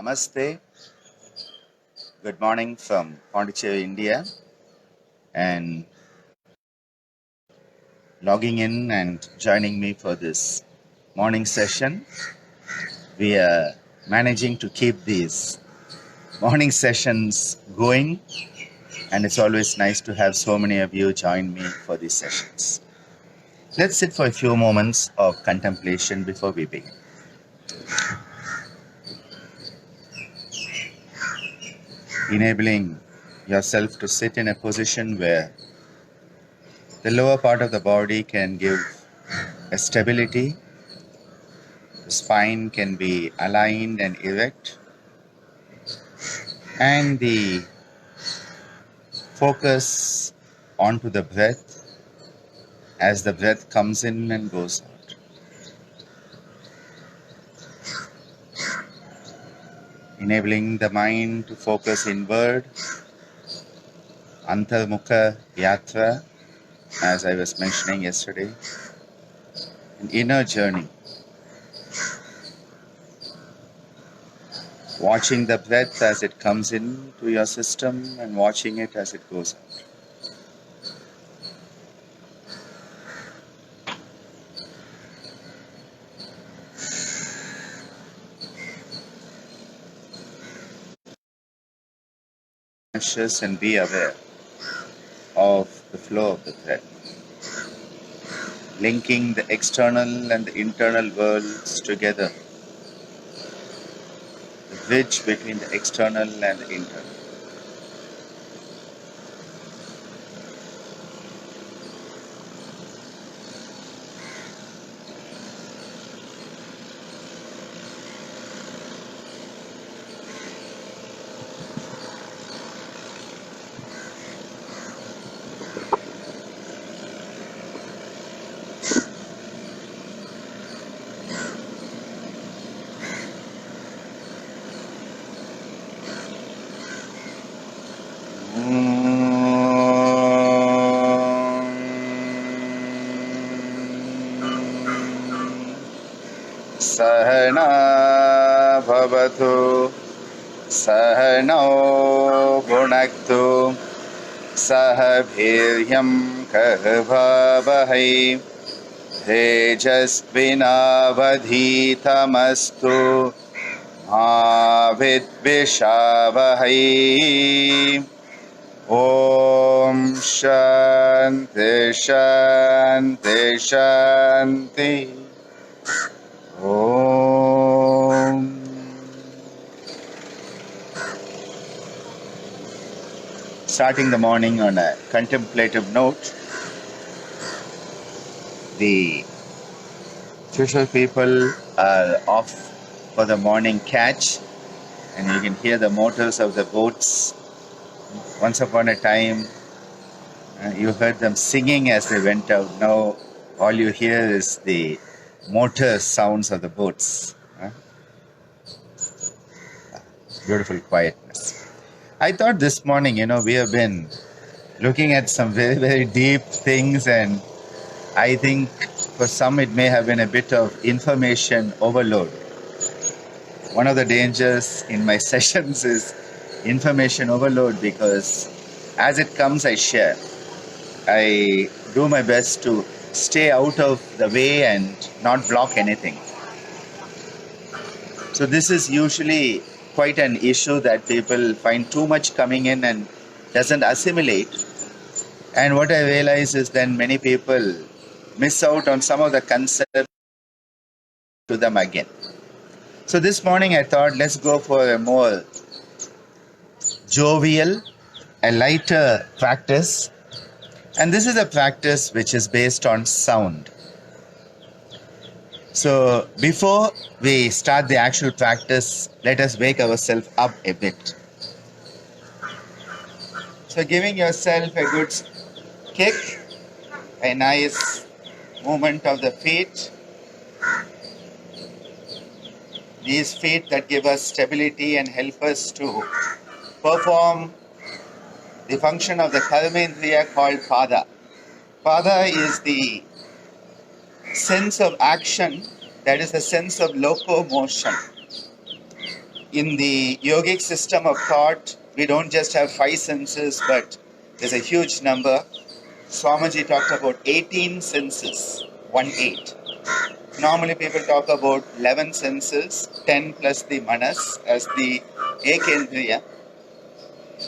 Namaste. Good morning from Pondicherry, India. And logging in and joining me for this morning session. We are managing to keep these morning sessions going, and it's always nice to have so many of you join me for these sessions. Let's sit for a few moments of contemplation before we begin. Enabling yourself to sit in a position where the lower part of the body can give a stability. The spine can be aligned and erect, and the focus onto the breath as the breath comes in and goes out. Enabling the mind to focus inward, Antarmukha Yatra, as I was mentioning yesterday, an inner journey. Watching the breath as it comes into your system and watching it as it goes out. Conscious and be aware of the flow of the breath. Linking the external and the internal worlds together. The bridge between the external and the internal. Sahana bhavatu Sahano bhunaktu Sahabhiryam kahvavahai Tejasvinavadhitamastu Avidvishavahai. Om Shanti Shanti Shanti. Om. Starting the morning on a contemplative note, the Trishul people are off for the morning catch, and you can hear the motors of the boats. Once upon a time, you heard them singing as they went out. Now, all you hear is the motor sounds of the boats. Beautiful quietness. I thought this morning, we have been looking at some very, very deep things, and I think for some it may have been a bit of information overload. One of the dangers in my sessions is information overload, because as it comes, I share. I do my best to stay out of the way and not block anything. So this is usually quite an issue, that people find too much coming in and doesn't assimilate. And what I realize is then many people miss out on some of the concepts to them again. So this morning I thought, let's go for a more jovial, a lighter practice. And this is a practice which is based on sound. So before we start the actual practice, let us wake ourselves up a bit. So giving yourself a good kick, a nice movement of the feet. These feet that give us stability and help us to perform the function of the Karmendriya called Pada. Pada is the sense of action, that is the sense of locomotion. in the yogic system of thought, we don't just have five senses, but there's a huge number. Swamiji talked about 18 senses, 1-8. Normally people talk about 11 senses, 10 plus the manas as the ekendriya.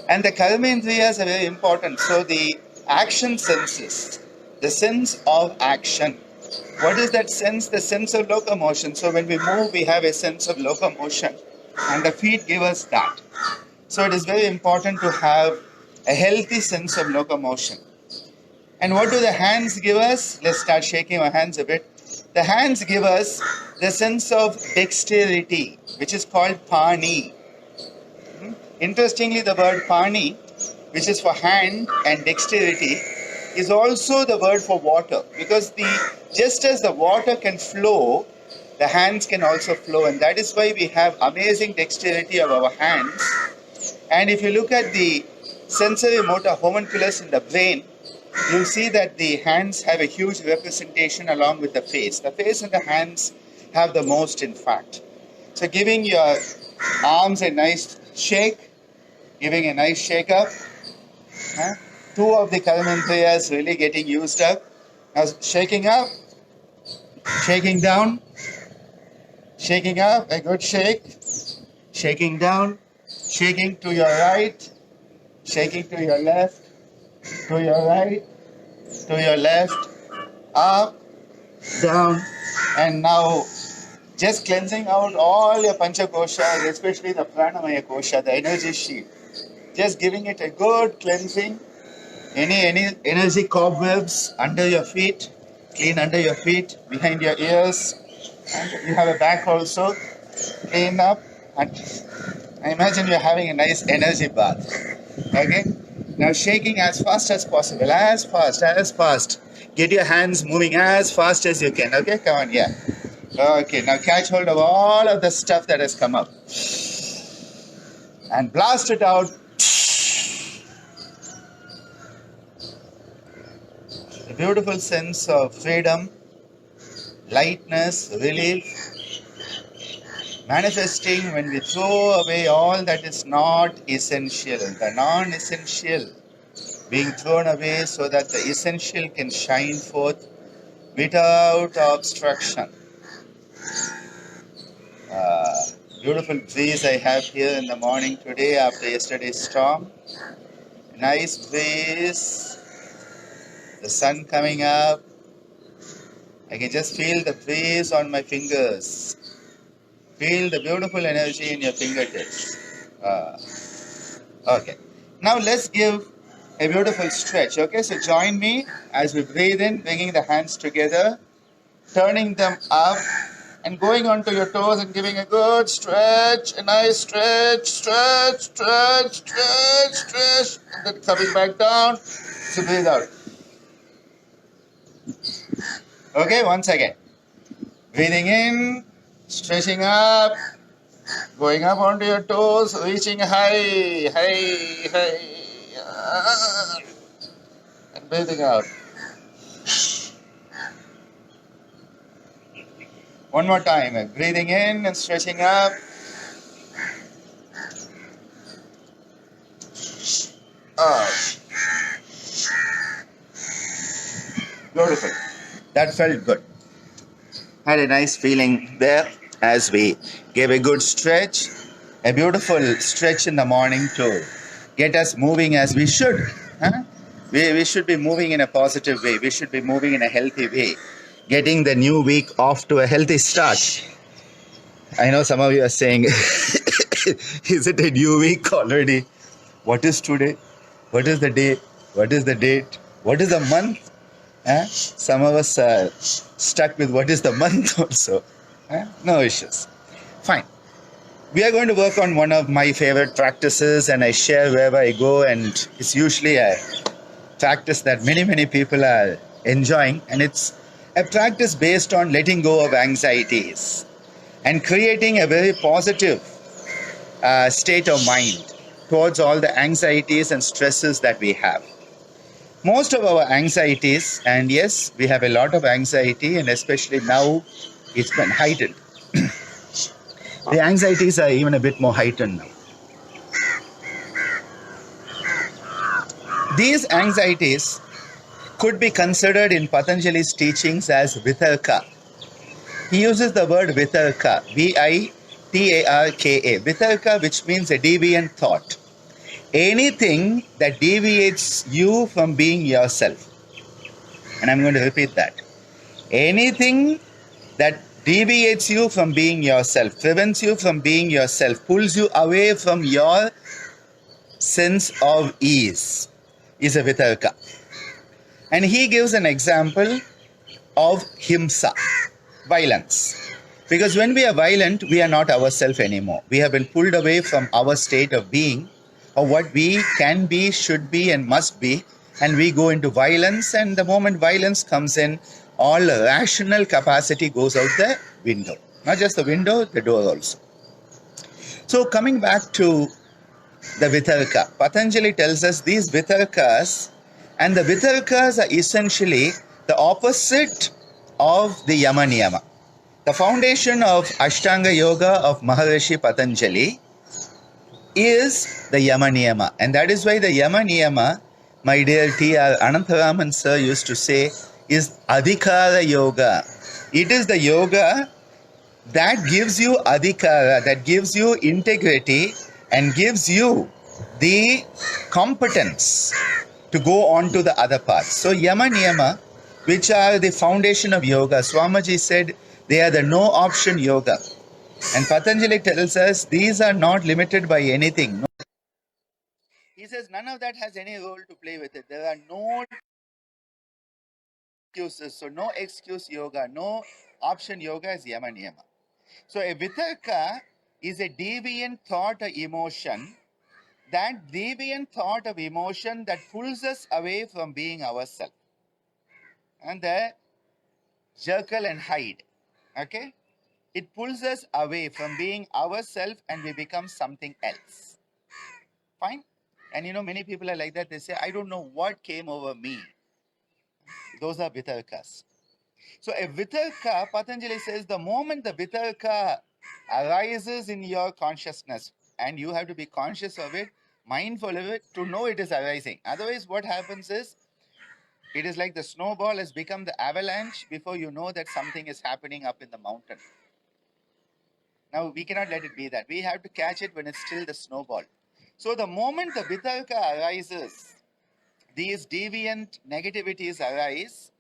And the karmendriyas are very important. So the action senses, the sense of action. What is that sense? The sense of locomotion. So when we move, we have a sense of locomotion. And the feet give us that. So it is very important to have a healthy sense of locomotion. And what do the hands give us? Let's start shaking our hands a bit. The hands give us the sense of dexterity, which is called pani. Interestingly, the word pani, which is for hand and dexterity, is also the word for water, because just as the water can flow, the hands can also flow, and that is why we have amazing dexterity of our hands. And if you look at the sensory motor homunculus in the brain, you'll see that the hands have a huge representation along with the face. The face and the hands have the most, in fact. So giving your arms a nice shake, giving a nice shake up. Two of the karmendriyas really getting used up. Now shaking up, shaking down, shaking up, a good shake, shaking down, shaking to your right, shaking to your left, to your right, to your left, up, down, and now just cleansing out all your pancha koshas, especially the pranamaya kosha, the energy sheet. Just giving it a good cleansing. Any energy cobwebs under your feet, clean under your feet, behind your ears, and you have a back also, clean up. And I imagine you're having a nice energy bath. Okay? Now shaking as fast as possible, as fast. Get your hands moving as fast as you can. Okay, come on, yeah. Okay, now catch hold of all of the stuff that has come up and blast it out. A beautiful sense of freedom, lightness, relief, manifesting when we throw away all that is not essential, the non-essential being thrown away so that the essential can shine forth without obstruction. Beautiful breeze I have here in the morning today after yesterday's storm. Nice breeze, the sun coming up. I can just feel the breeze on my fingers. Feel the beautiful energy in your fingertips. Okay. Now let's give a beautiful stretch. Okay, so join me as we breathe in, bringing the hands together, turning them up, and going onto your toes and giving a good stretch, a nice stretch, and then coming back down. So breathe out. Okay, once again. Breathing in, stretching up, going up onto your toes, reaching high, and breathing out. One more time, breathing in and stretching up. Out. Beautiful. That felt good. Had a nice feeling there as we gave a good stretch, a beautiful stretch in the morning to get us moving as we should. We should be moving in a positive way. We should be moving in a healthy way. Getting the new week off to a healthy start. I know some of you are saying, is it a new week already? What is today? What is the day? What is the date? What is the month? Some of us are stuck with what is the month also. No issues. Fine. We are going to work on one of my favorite practices, and I share wherever I go, and it's usually a practice that many people are enjoying, and it's a practice based on letting go of anxieties and creating a very positive state of mind towards all the anxieties and stresses that we have. Most of our anxieties, and yes, we have a lot of anxiety, and especially now it's been heightened. The anxieties are even a bit more heightened now. These anxieties could be considered in Patanjali's teachings as vitarka. He uses the word vitarka, Vitarka, vitarka, which means a deviant thought. Anything that deviates you from being yourself. And I'm going to repeat that. Anything that deviates you from being yourself, prevents you from being yourself, pulls you away from your sense of ease, is a vitarka. And he gives an example of himsa, violence. Because when we are violent, we are not ourselves anymore. We have been pulled away from our state of being, or what we can be, should be, and must be, and we go into violence. And the moment violence comes in, all rational capacity goes out the window. Not just the window, the door also. So coming back to the vitarka, Patanjali tells us these vitarkas, and the vitarkas are essentially the opposite of the yama niyama. The foundation of Ashtanga Yoga of Maharishi Patanjali is the Yama Niyama. And that is why the Yama Niyama, my dear T.R. Anantharaman sir used to say, is Adhikara Yoga. It is the yoga that gives you adhikara, that gives you integrity and gives you the competence to go on to the other paths. So Yama Niyama, which are the foundation of yoga, Swamiji said they are the no option yoga. And Patanjali tells us these are not limited by anything. No. He says none of that has any role to play with it. There are no excuses. So no excuse yoga, no option yoga is Yama Niyama. So a vitarka is a deviant thought or emotion, that deviant thought of emotion that pulls us away from being ourselves. And the Jekyll and Hyde, okay? It pulls us away from being ourselves and we become something else. Fine? And you know, many people are like that. They say, I don't know what came over me. Those are vitarkas. So a vitarka, Patanjali says, the moment the vitarka arises in your consciousness, and you have to be conscious of it, mindful of it, to know it is arising. Otherwise, what happens is, it is like the snowball has become the avalanche before you know that something is happening up in the mountain. Now, we cannot let it be that. We have to catch it when it's still the snowball. So the moment the vitarka arises, these deviant negativities arise,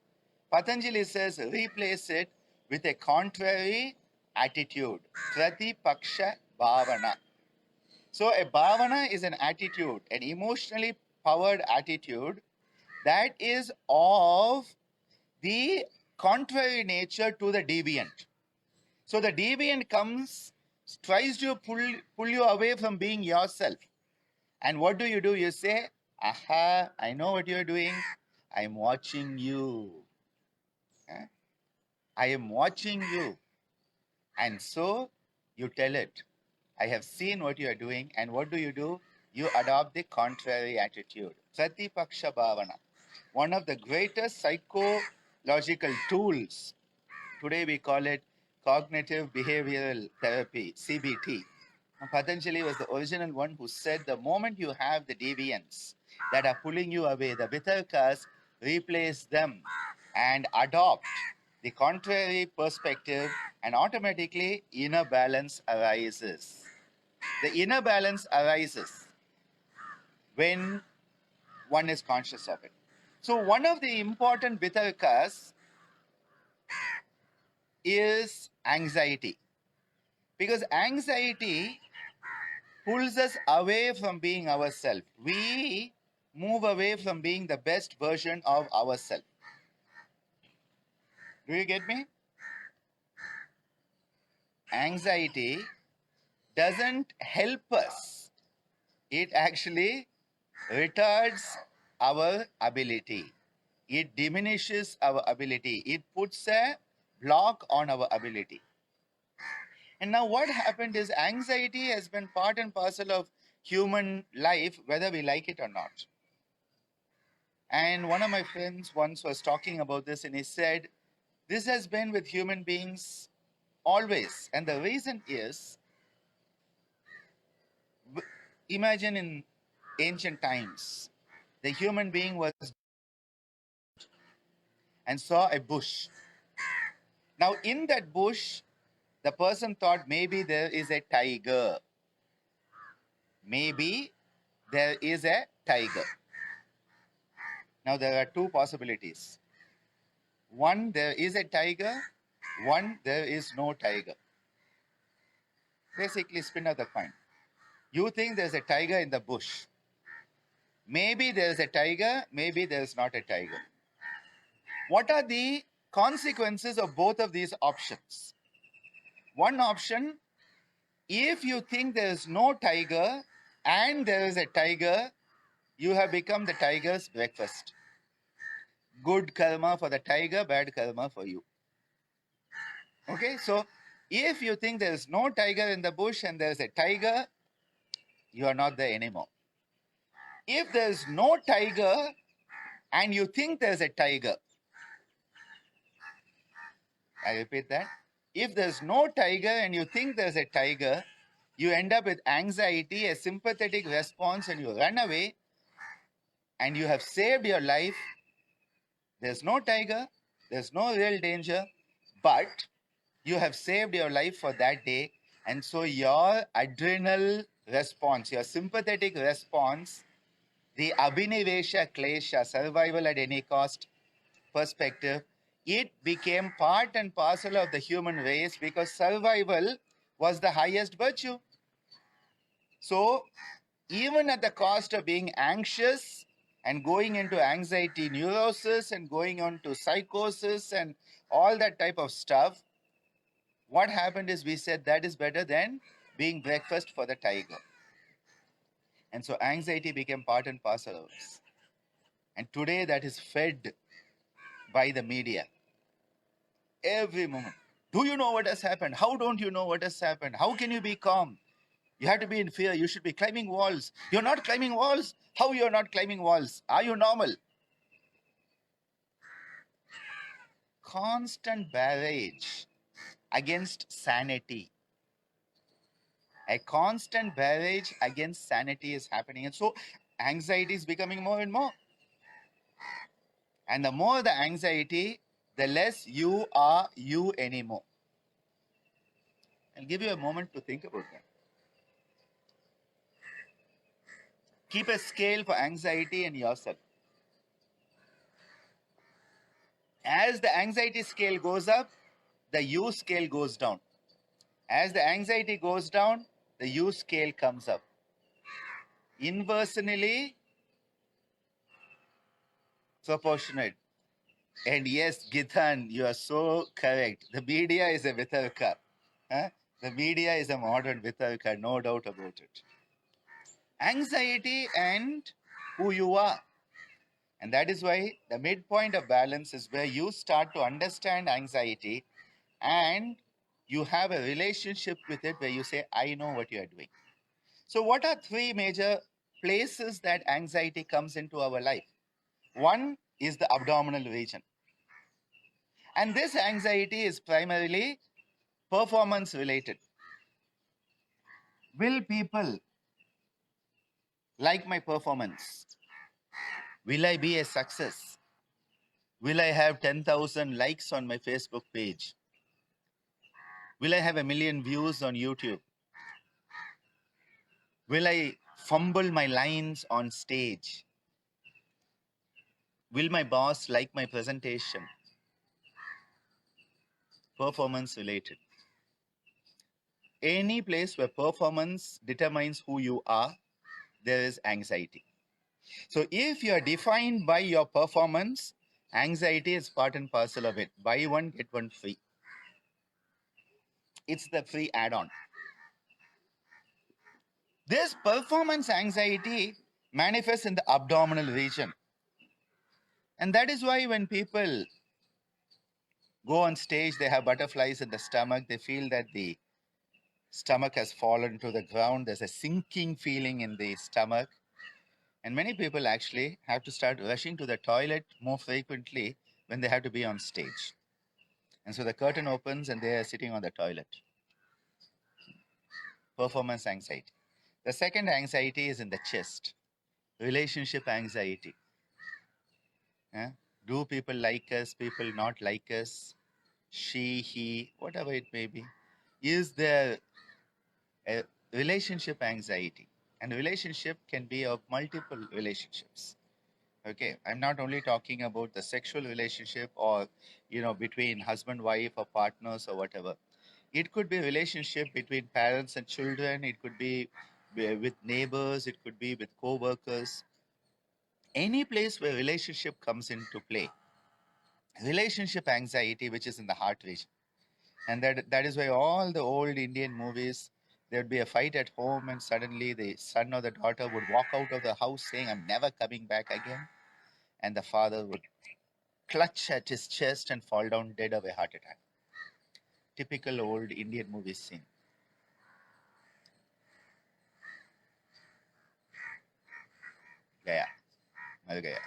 Patanjali says replace it with a contrary attitude, pratipaksha bhavana. So a bhavana is an attitude, an emotionally powered attitude that is of the contrary nature to the deviant. So the deviant comes, tries to pull you away from being yourself. And what do? You say, aha, I know what you're doing. I'm watching you. I am watching you. And so you tell it, I have seen what you are doing. And what do? You adopt the contrary attitude. Pratipaksha bhavana. One of the greatest psychological tools. Today we call it cognitive behavioral therapy, CBT. Patanjali was the original one who said the moment you have the deviants that are pulling you away, the vitarkas, replace them and adopt the contrary perspective, and automatically inner balance arises. The inner balance arises when one is conscious of it. So one of the important vitarkas is anxiety. Because anxiety pulls us away from being ourselves. We move away from being the best version of ourselves. Do you get me? Anxiety doesn't help us. It actually retards our ability. It diminishes our ability. It puts a block on our ability. And now what happened is anxiety has been part and parcel of human life, whether we like it or not. And one of my friends once was talking about this, and he said, this has been with human beings always. And the reason is Imagine in ancient times, the human being was and saw a bush. Now, in that bush, the person thought maybe there is a tiger. Maybe there is a tiger. Now, there are two possibilities. One, there is a tiger. One, there is no tiger. Basically, spin of the coin. You think there's a tiger in the bush. Maybe there's a tiger. Maybe there's not a tiger. What are the consequences of both of these options? One option, if you think there is no tiger and there is a tiger, you have become the tiger's breakfast. Good karma for the tiger, bad karma for you. Okay, so if you think there is no tiger in the bush and there is a tiger, you are not there anymore. If there is no tiger and you think there is a tiger, I repeat that. If there's no tiger and you think there's a tiger, you end up with anxiety, a sympathetic response, and you run away and you have saved your life. There's no tiger, there's no real danger, but you have saved your life for that day. And so your adrenal response, your sympathetic response, the Abhinivesha Klesha, survival at any cost perspective, it became part and parcel of the human race because survival was the highest virtue. So, even at the cost of being anxious and going into anxiety neurosis and going on to psychosis and all that type of stuff, what happened is we said that is better than being breakfast for the tiger. And so anxiety became part and parcel of us. And today that is fed by the media every moment. Do you know what has happened? How don't you know what has happened? How can you be calm? You have to be in fear. You should be climbing walls. You're not climbing walls. How you're not climbing walls? Are you normal? Constant barrage against sanity. A constant barrage against sanity is happening. And so anxiety is becoming more and more. And the more the anxiety, the less you are you anymore. I'll give you a moment to think about that. Keep a scale for anxiety and yourself. As the anxiety scale goes up, the U scale goes down. As the anxiety goes down, the U scale comes up. Inversely proportionate. And yes, Githan, you are so correct. The media is a Vitarka. Huh? The media is a modern Vitarka, no doubt about it. Anxiety and who you are. And that is why the midpoint of balance is where you start to understand anxiety and you have a relationship with it where you say, I know what you are doing. So, what are three major places that anxiety comes into our life? One is the abdominal region. And this anxiety is primarily performance related. Will people like my performance? Will I be a success? Will I have 10,000 likes on my Facebook page? Will I have 1,000,000 views on YouTube? Will I fumble my lines on stage? Will my boss like my presentation? Performance related. Any place where performance determines who you are, there is anxiety. So if you are defined by your performance, anxiety is part and parcel of it. Buy one, get one free. It's the free add-on. This performance anxiety manifests in the abdominal region. And that is why when people go on stage, they have butterflies in the stomach, they feel that the stomach has fallen to the ground, there's a sinking feeling in the stomach. And many people actually have to start rushing to the toilet more frequently when they have to be on stage. And so the curtain opens and they are sitting on the toilet. Performance anxiety. The second anxiety is in the chest, relationship anxiety. eh? Do people like us? People not like us? She, he, whatever it may be. Is there a relationship anxiety? And relationship can be of multiple relationships. Okay, I'm not only talking about the sexual relationship or between husband, wife, or partners or whatever. It could be relationship between parents and children. It could be with neighbors. It could be with co-workers. Any place where relationship comes into play. Relationship anxiety, which is in the heart region. And that is why all the old Indian movies, there'd be a fight at home, and suddenly the son or the daughter would walk out of the house saying, "I'm never coming back again." And the father would clutch at his chest and fall down dead of a heart attack. Typical old Indian movie scene. Gaya. Mal gaya.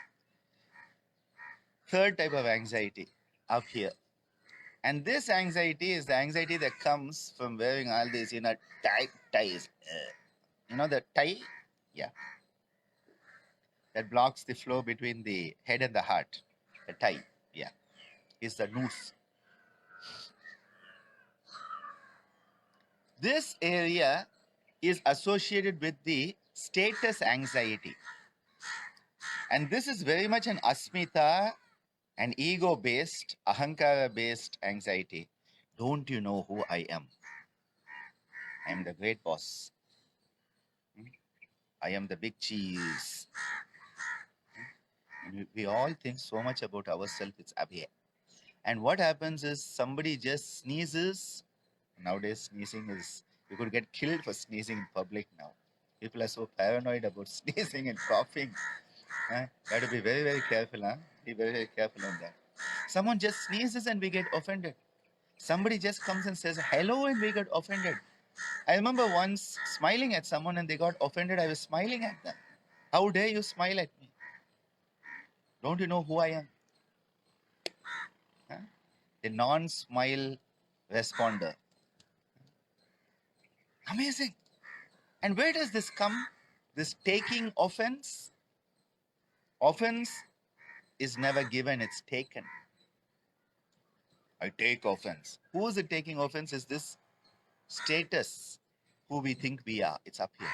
Third type of anxiety up here. And this anxiety is the anxiety that comes from wearing all these, tight ties. The tie? Yeah. That blocks the flow between the head and the heart. The tie. Yeah. Is the noose. This area is associated with the status anxiety. And this is very much an asmita, an ego based, ahankara based anxiety. Don't you know who I am? I am the great boss. I am the big cheese. And we all think so much about ourselves, it's abhay. And what happens is somebody just sneezes. Nowadays, sneezing is, you could get killed for sneezing in public now. People are so paranoid about sneezing and coughing. Huh? You have to be very, very careful. Huh? Be very, very careful on that. Someone just sneezes and we get offended. Somebody just comes and says hello and we get offended. I remember once smiling at someone and they got offended. I was smiling at them. How dare you smile at me? Don't you know who I am? Huh? The non-smile responder. Amazing. And where does this come? This taking offense? Offense is never given, it's taken. I take offense. Who is it taking offense? Is this status who we think we are? It's up here.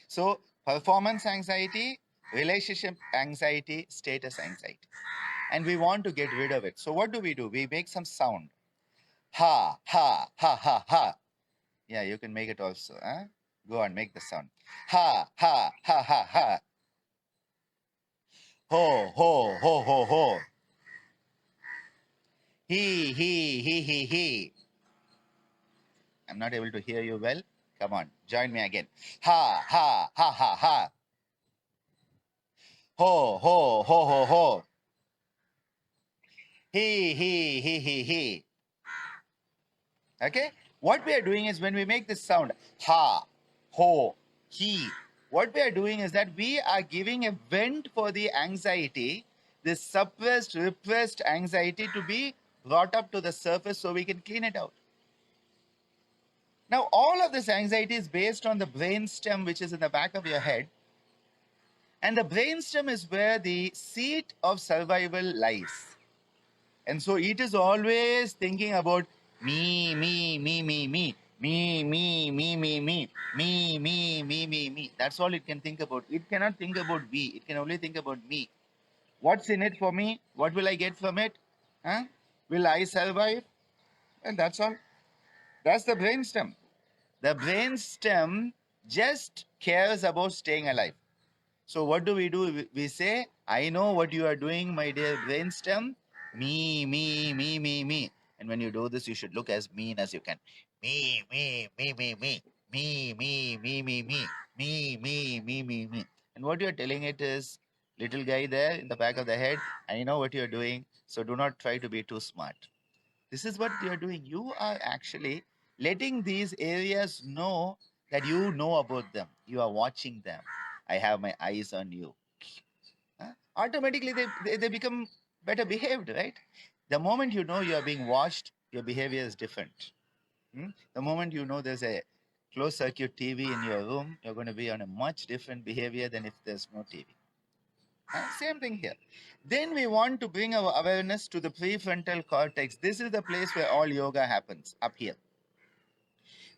So, performance anxiety, relationship anxiety, status anxiety. And we want to get rid of it. So, what do? We make some sound. Ha, ha, ha, ha, ha. Yeah, you can make it also. Huh? Go on, make the sound. Ha, ha, ha, ha, ha. Ho, ho, ho, ho, ho. He. I'm not able to hear you well. Come on, join me again. Ha, ha, ha, ha, ha. Ho, ho, ho, ho, ho. He. Okay? What we are doing is when we make this sound, ha, ho, he, what we are doing is that we are giving a vent for the anxiety, this suppressed, repressed anxiety to be brought up to the surface so we can clean it out. Now, all of this anxiety is based on the brain stem, which is in the back of your head. And the brain stem is where the seat of survival lies. And so it is always thinking about me, me, me, me, me, me, me, me, me, me, me, me, me, me, me. That's all it can think about. It cannot think about we. It can only think about me. What's in it for me? What will I get from it? Huh? Will I survive? And that's all. That's the brainstem. The brainstem just cares about staying alive. So what do? We say, I know what you are doing, my dear brainstem. Me, me, me, me, me. And when you do this, you should look as mean as you can. Me, me, me, me, me. Me, me, me, me, me. Me, me, me, me, me. And what you're telling it is, little guy there in the back of the head, I know what you're doing, so do not try to be too smart. This is what you're doing. You are actually letting these areas know that you know about them. You are watching them. I have my eyes on you. Huh? Automatically, they become better behaved, right? The moment you know you are being watched, your behavior is different. The moment you know there's a closed circuit TV in your room, you're going to be on a much different behavior than if there's no TV. Same thing here. Then we want to bring our awareness to the prefrontal cortex. This is the place where all yoga happens, up here.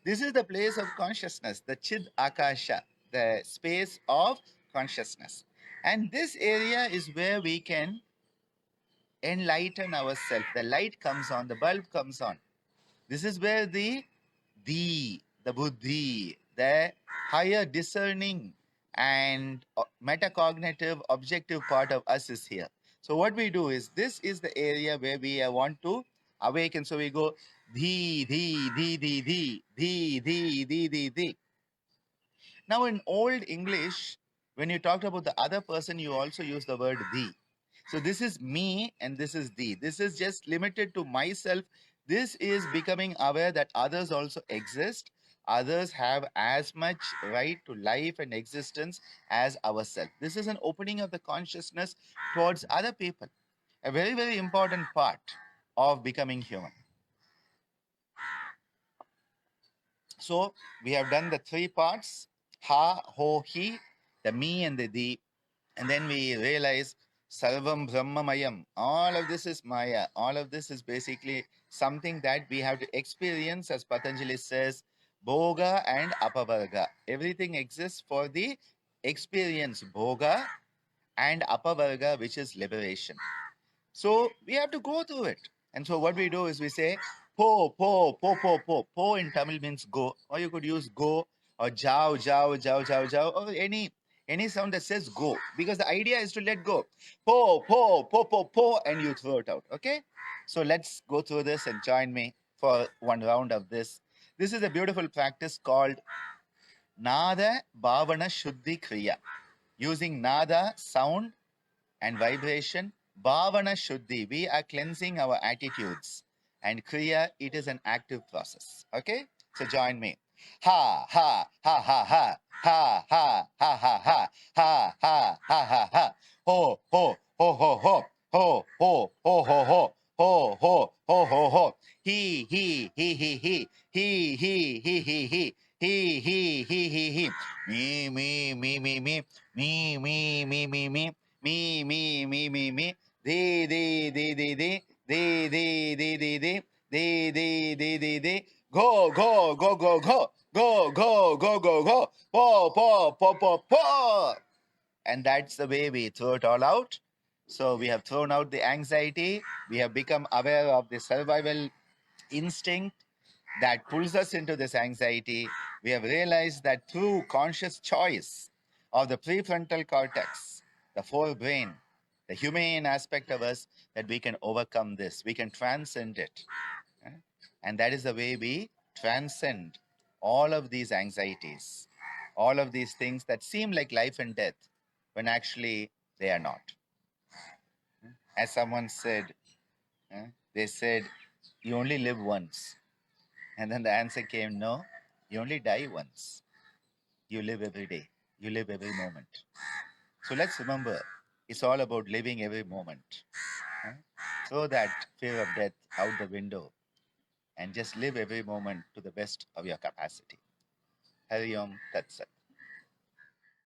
This is the place of consciousness, the Chid Akasha, the space of consciousness. And this area is where we can enlighten ourselves. The light comes on, the bulb comes on. This is where the buddhi, the higher discerning and metacognitive objective part of us is here. So what we do is, this is the area where we want to awaken. So we go dhi, dhi, dhi, dhi, dhi, dhi, dhi, dhi, dhi, dhi. Now in Old English, when you talked about the other person, you also use the word thee. So this is me and this is thee. This is just limited to myself. This is becoming aware that others also exist. Others have as much right to life and existence as ourselves. This is an opening of the consciousness towards other people. A very, very important part of becoming human. So we have done the three parts: ha, ho, he, the me and the thee. And then we realize Sarvam Brahmamayam. All of this is Maya. All of this is basically something that we have to experience, as Patanjali says, Bhoga and Apavarga. Everything exists for the experience, Bhoga and Apavarga, which is liberation. So we have to go through it. And so what we do is we say, po, po, po, po, po. Po in Tamil means go, or you could use go, or jao, jao, jao, jao, jao, or any sound that says go, because the idea is to let go. Po, po, po, po, po, and you throw it out. Okay? So let's go through this and join me for one round of this. This is a beautiful practice called Nada Bhavana Shuddhi Kriya. Using Nada, sound, and vibration, bhavana shuddhi, we are cleansing our attitudes. And kriya, it is an active process. Okay? So join me. Ha, ha, ha, ha, ha, ha, ha, ha, ha, ha, ha, ha, ha, ha, ha, ho, ho, ho, ho, ho, ho, ho, ho, ho, ho, ho, ho, ho, ho, ho, he, he, he, me, me, me, me, me, me, me, me, me, me, me, me, me, me, me, they, go, go, go, go, go, go, go, go, go, go, po, po, po, po, po. And that's the way we throw it all out. So we have thrown out the anxiety. We have become aware of the survival instinct that pulls us into this anxiety. We have realized that through conscious choice of the prefrontal cortex, the forebrain, the humane aspect of us, that we can overcome this. We can transcend it. And that is the way we transcend all of these anxieties, all of these things that seem like life and death when actually they are not. As someone said, they said, you only live once. And then the answer came, no, you only die once. You live every day. You live every moment. So let's remember, it's all about living every moment. Throw that fear of death out the window and just live every moment to the best of your capacity. Hari Om Tat Sat.